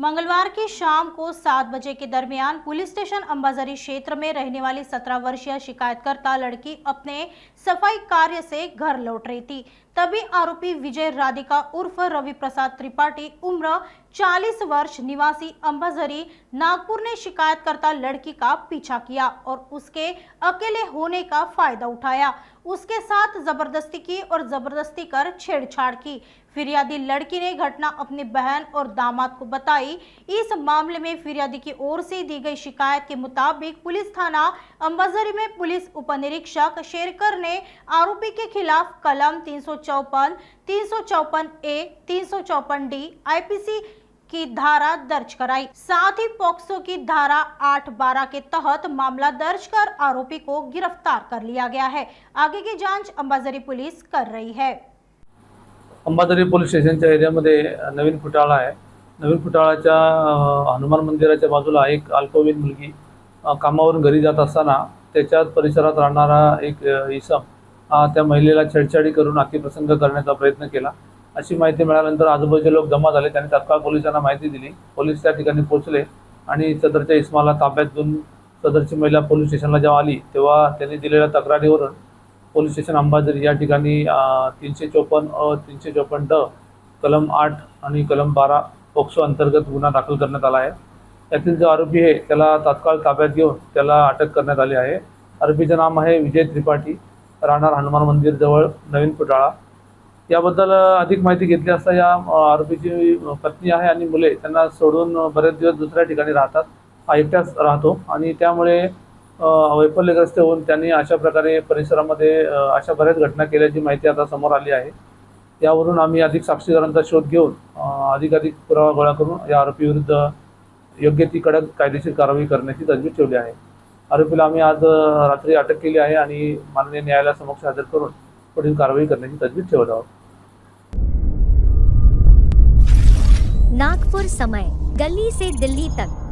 मंगलवार की शाम को 7 बजे के दरमियान पुलिस स्टेशन अंबाझरी क्षेत्र में रहने वाली 17 वर्षीय शिकायतकर्ता लड़की अपने सफाई कार्य से घर लौट रही थी। तभी आरोपी विजय राधिका उर्फ रवि प्रसाद त्रिपाठी उम्र 40 वर्ष निवासी अंबाझरी नागपुर ने शिकायतकर्ता लड़की का पीछा किया और उसके अकेले होने का फायदा उठाया, उसके साथ जबरदस्ती की और जबरदस्ती कर छेड़छाड़ की। फिरियादी लड़की ने घटना अपनी बहन और दामाद को बताई। इस मामले में फिरियादी की ओर से दी गई शिकायत के मुताबिक पुलिस थाना अंबाझरी में पुलिस उपनिरीक्षक शेरकर ने आरोपी के खिलाफ कलम 354, 354 ए, 354 डी आईपीसी की धारा दर्ज कराई। साथ ही पॉक्सो की धारा 8-12 के तहत मामला दर्ज कर आरोपी को गिरफ्तार कर लिया गया है। आगे की जांच अंबाझरी पुलिस कर रही है। अंबाझरी पोलीस स्टेशनच्या एरियामध्ये नवीन फुटाळा आहे। नवीन फुटाळाच्या हनुमान मंदिराच्या बाजूला एक अल्पवयीन मुलगी कामावरून घरी जात असताना त्याच्याच परिसरात राहणारा एक इसम त्या महिलेला छेडछाडी करून अतिप्रसंग करण्याचा प्रयत्न केला। अशी माहिती मिळाल्यानंतर आजूबाजूचे लोक जमा झाले। त्यांनी तात्काळ पोलिसांना माहिती दिली। पोलीस त्या ठिकाणी पोहोचले आणि सदरच्या इसमाला ताब्यात घेऊन सदरची महिला पोलीस स्टेशनला जेव्हा आली तेव्हा त्यांनी दिलेल्या तक्रारीवरून पोलीस स्टेशन अंबाझरी या ठिकाणी 354 अ 354 ड कलम 8 आणि कलम 12 पॉक्सो अंतर्गत गुन्हा दाखल करण्यात आला आहे। यातील जो आरोपी आहे त्याला तात्काळ ताब्यात घेऊन त्याला अटक करण्यात आली आहे। आरोपीचे नाव आहे विजय त्रिपाठी, राहणार हनुमान मंदिर जवळ नवीन फुटाळा। याबद्दल अधिक माहिती घेतली असता या आरोपीची पत्नी आहे आणि मुले त्यांना सोडून बरेच दिवस दुसऱ्या ठिकाणी राहतात। हा एकटाच राहतो आणि त्यामुळे वैफल्यग्रस्त होऊन त्यांनी अशा प्रकारे परिसरामध्ये अशा बऱ्याच घटना केल्याची माहिती आता समोर आली आहे। यावरून आम्ही अधिक साक्षीदारांचा शोध घेऊन अधिक पुरावा गोळा करून या आरोपीविरुद्ध योग्य ती कडक कायदेशीर कारवाई करण्याची तजवीज ठेवली आहे। आरोपीला आम्ही आज रात्री अटक केली आहे आणि माननीय न्यायालयासमक्ष हजर करून पुढील कारवाई करण्याची तजवीज ठेवत आहोत। नागपुर समय, गली से दिल्ली तक।